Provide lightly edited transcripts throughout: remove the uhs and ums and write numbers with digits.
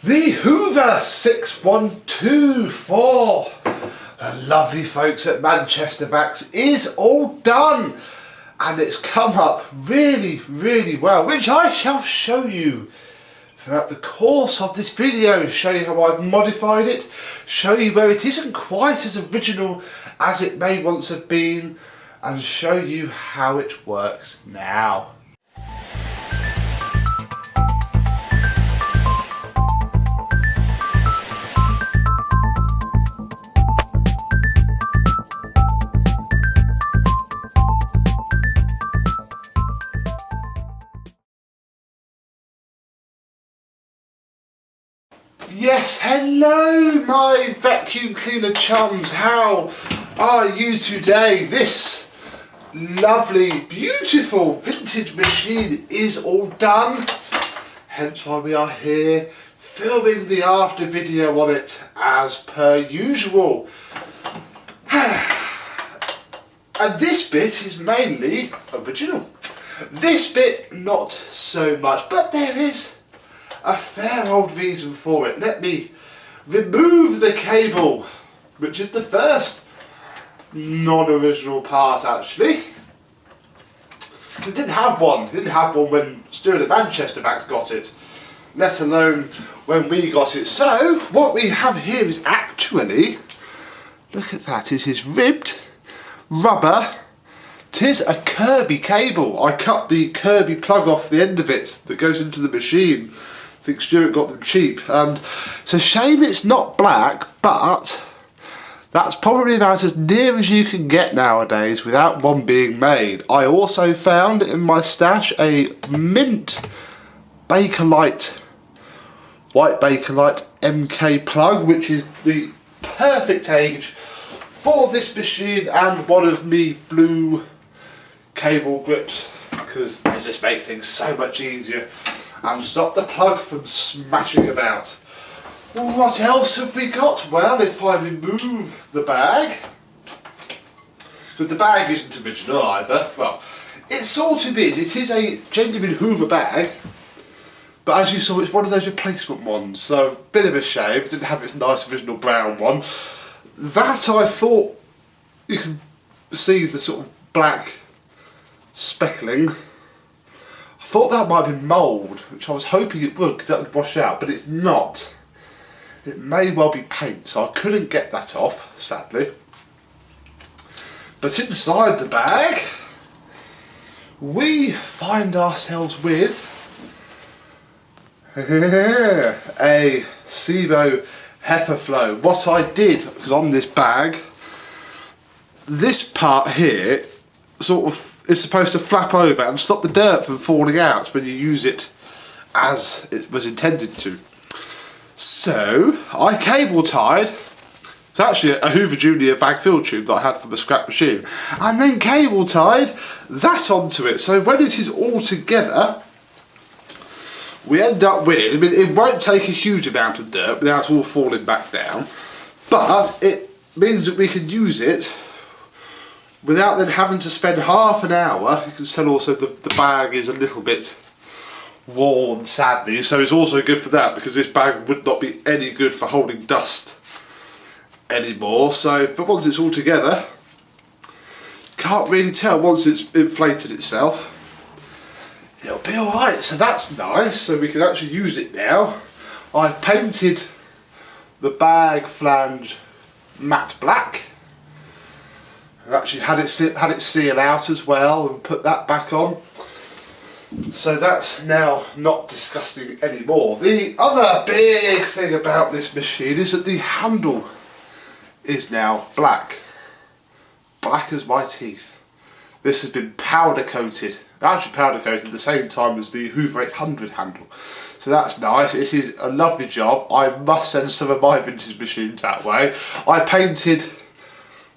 The Hoover 6124, the lovely folks at Manchestervacs, is all done, and it's come up really well, which I shall show you throughout the course of this video. Show you how I've modified it, show you where it isn't quite as original as it may once have been, and show you how it works now. Yes, hello my vacuum cleaner chums, how are you today? This lovely, beautiful vintage machine is all done, hence why we are here filming the after video on it as per usual. And this bit is mainly original. This bit not so much, but there is a fair old reason for it. Let me remove the cable, which is the first non-original part actually. It didn't have one. It didn't have one when Stuart at Manchestervacs got it, let alone when we got it. So what we have here is actually, look at that, it is ribbed rubber. Tis a Kirby cable. I cut the Kirby plug off the end of it that goes into the machine. I think Stuart got them cheap, and it's a shame it's not black, but that's probably about as near as you can get nowadays without one being made. I also found in my stash a mint Bakelite, white Bakelite MK plug, which is the perfect age for this machine, and one of me blue cable grips, because they just make things so much easier and stop the plug from smashing about. What else have we got? Well, if I remove the bag, because the bag isn't original either, well, it sort of is. It is a genuine Hoover bag, but as you saw, it's one of those replacement ones, so a bit of a shame. It didn't have its nice original brown one. That, I thought, you can see the sort of black speckling. I thought that might have been mould, which I was hoping it would, because that would wash out, but it's not. It may well be paint, so I couldn't get that off, sadly. But inside the bag, we find ourselves with a Sevo HEPA-Flow. What I did, because on this bag, this part here sort of is supposed to flap over and stop the dirt from falling out when you use it as it was intended to. So I cable tied, it's actually a Hoover Junior bag fill tube that I had from a scrap machine, and then cable tied that onto it. So when it is all together, we end up with, I mean, it won't take a huge amount of dirt without all falling back down, but it means that we can use it without then having to spend half an hour. You can tell also the bag is a little bit worn, sadly, so it's also good for that, because this bag would not be any good for holding dust anymore. So, but once it's all together, can't really tell once it's inflated itself. It'll be alright, so that's nice, so we can actually use it now. I've painted the bag flange matte black. I've actually had it seal out as well and put that back on. So that's now not disgusting anymore. The other big thing about this machine is that the handle is now black. Black as my teeth. This has been powder coated. Actually powder coated at the same time as the Hoover 800 handle. So that's nice. It is a lovely job. I must send some of my vintage machines that way. I painted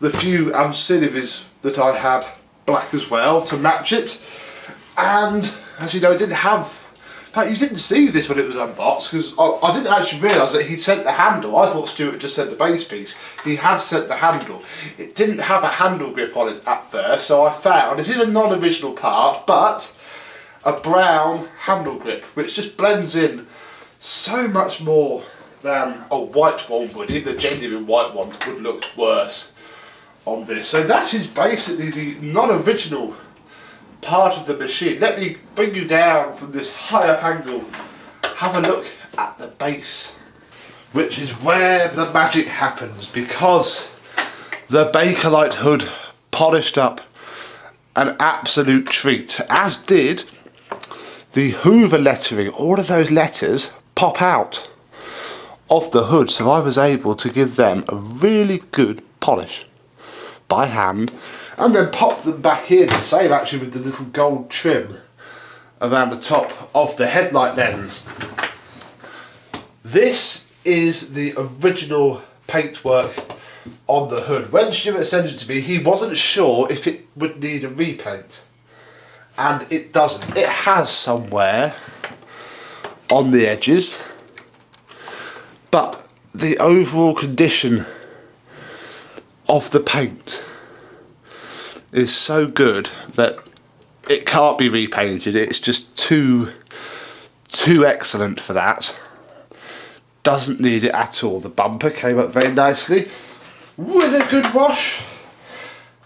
the few ancillaries that I had black as well to match it, and as you know, it didn't have, in fact you didn't see this when it was unboxed, because I didn't actually realise that he'd sent the handle. I thought Stuart just sent the base piece. He had sent the handle. It didn't have a handle grip on it at first, so I found, it is a non-original part, but a brown handle grip which just blends in So much more than a white one would. Even a genuine white one would look worse on this. So that is basically the non-original part of the machine. Let me bring you down from this high up angle. Have a look at the base, which is where the magic happens, because the Bakelite hood polished up an absolute treat, as did the Hoover lettering. All of those letters pop out of the hood, so I was able to give them a really good polish by hand and then pop them back in, same actually with the little gold trim around the top of the headlight lens. This is the original paintwork on the hood. When Stuart sent it to me, he wasn't sure if it would need a repaint, and it doesn't. It has somewhere on the edges, but the overall condition of the paint is so good that it can't be repainted. It's just too excellent for that. Doesn't need it at all. The bumper came up very nicely with a good wash,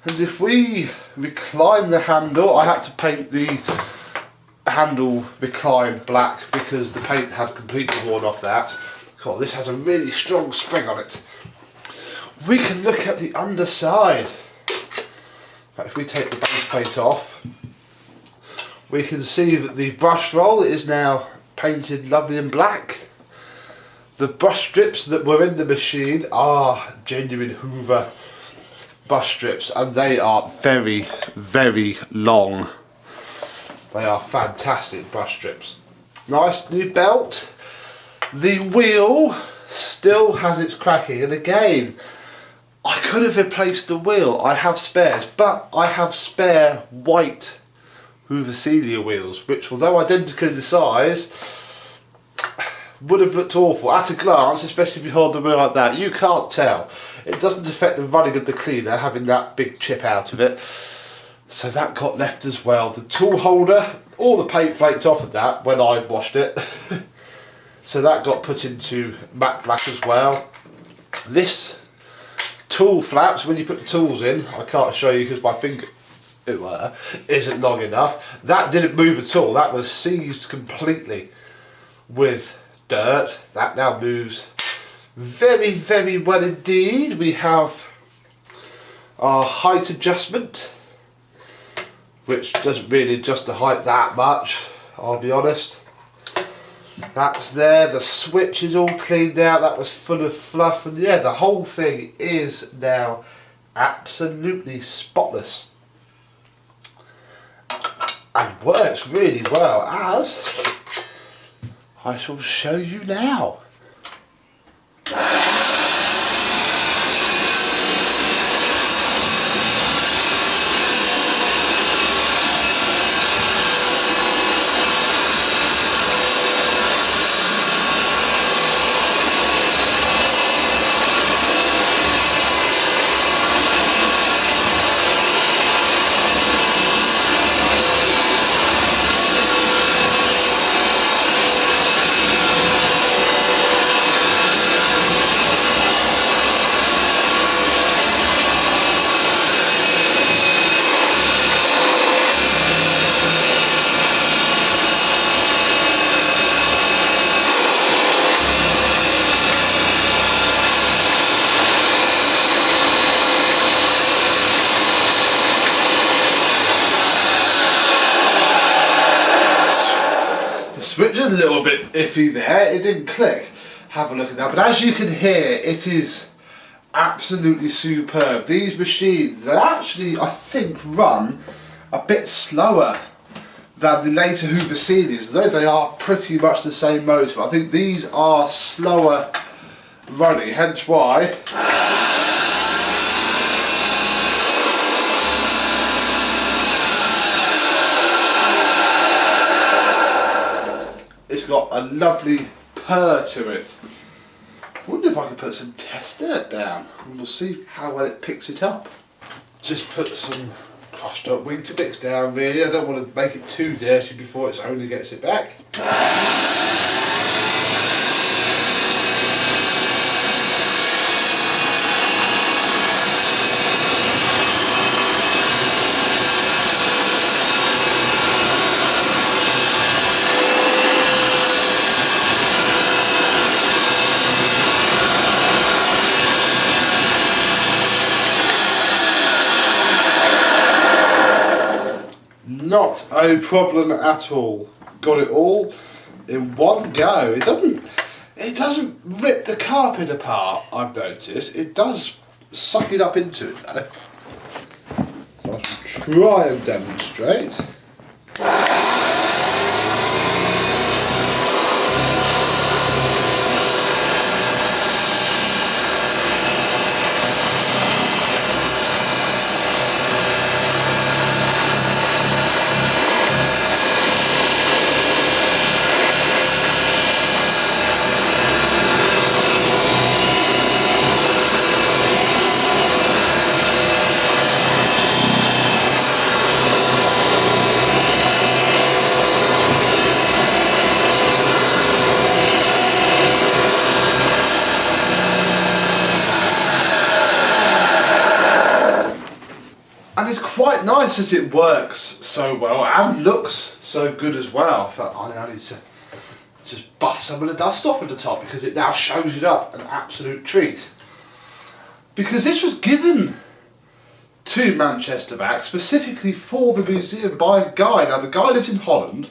and if we recline the handle, I had to paint the handle recline black because the paint had completely worn off that. God, this has a really strong spring on it. We can look at the underside. In fact, if we take the base plate off, we can see that the brush roll is now painted lovely in black. The brush strips that were in the machine are genuine Hoover brush strips, and they are very, very long. They are fantastic brush strips. Nice new belt. The wheel still has its cracking, and again, I could have replaced the wheel. I have spares, but I have spare white Hoover Celia wheels, which, although identical in size, would have looked awful. At a glance, especially if you hold the wheel like that, you can't tell. It doesn't affect the running of the cleaner, having that big chip out of it. So that got left as well. The tool holder, all the paint flaked off of that when I washed it. So that got put into matte black as well. This tool flaps, when you put the tools in, I can't show you because my finger isn't long enough. That didn't move at all. That was seized completely with dirt. That now moves very, very well indeed. We have our height adjustment, which doesn't really adjust the height that much, I'll be honest. That's there. The switch is all cleaned out. That was full of fluff, and yeah, the whole thing is now absolutely spotless and works really well, as I shall show you now. Switch is a little bit iffy there, it didn't click. Have a look at that, but as you can hear, it is absolutely superb. These machines, they actually, I think, run a bit slower than the later Hoover Celias, though they are pretty much the same motor. I think these are slower running, hence why it's got a lovely purr to it. I wonder if I could put some test dirt down and we'll see how well it picks it up. Just put some crushed up Weetabix down really. I don't want to make it too dirty before it only gets it back. Not a problem at all. Got it all in one go. It doesn't rip the carpet apart, I've noticed. It does suck it up into it though. So I shall try and demonstrate. And it's quite nice as it works so well and looks so good as well. I need to just buff some of the dust off at the top because it now shows it up, an absolute treat. Because this was given to Manchestervacs specifically for the museum by a guy. Now the guy lives in Holland.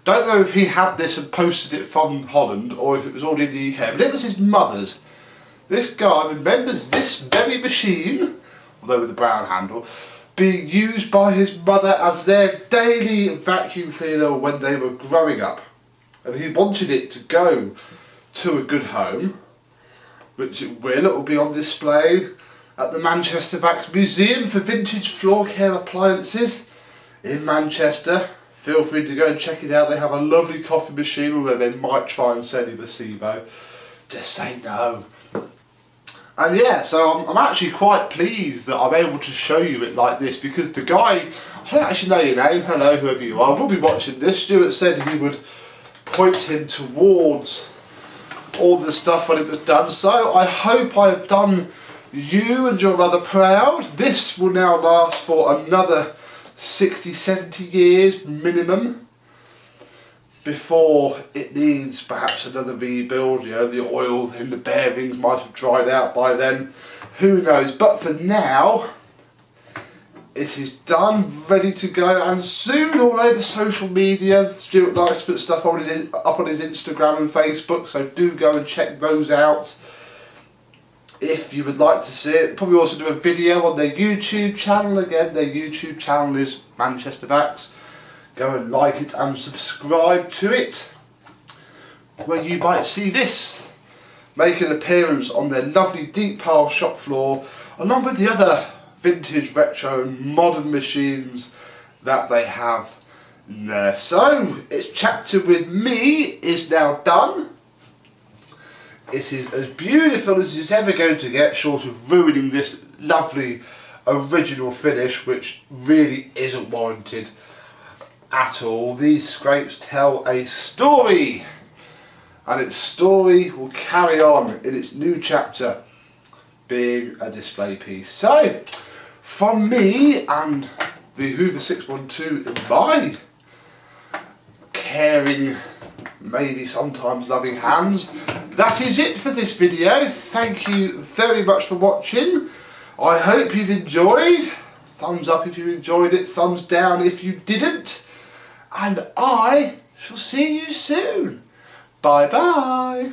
Don't know if he had this and posted it from Holland or if it was already in the UK, but it was his mother's. This guy remembers this very machine, although with a brown handle, being used by his mother as their daily vacuum cleaner when they were growing up. And he wanted it to go to a good home, which it will. It will be on display at the Manchestervacs Museum for Vintage Floor Care Appliances in Manchester. Feel free to go and check it out. They have a lovely coffee machine, although they might try and sell you the SIBO. Just say no. And yeah, so I'm actually quite pleased that I'm able to show you it like this, because the guy, I don't actually know your name, hello whoever you are, will be watching this. Stuart said he would point him towards all the stuff when it was done, so I hope I have done you and your mother proud. This will now last for another 60-70 years minimum before it needs perhaps another rebuild. You know, the oil in the bearings might have dried out by then, who knows. But for now, it is done, ready to go, and soon all over social media. Stuart likes to put stuff up on his Instagram and Facebook, so do go and check those out if you would like to see it. Probably also do a video on their YouTube channel. Again, their YouTube channel is Manchestervacs. Go and like it and subscribe to it, where you might see this make an appearance on their lovely deep pile shop floor, along with the other vintage, retro and modern machines that they have there. So, its chapter with me is now done. It is as beautiful as it's ever going to get, short of ruining this lovely original finish, which really isn't warranted at all. These scrapes tell a story, and its story will carry on in its new chapter, being a display piece. So, from me and the Hoover 612 in my caring, maybe sometimes loving hands, that is it for this video. Thank you very much for watching. I hope you've enjoyed. Thumbs up if you enjoyed it, thumbs down if you didn't. And I shall see you soon. Bye bye.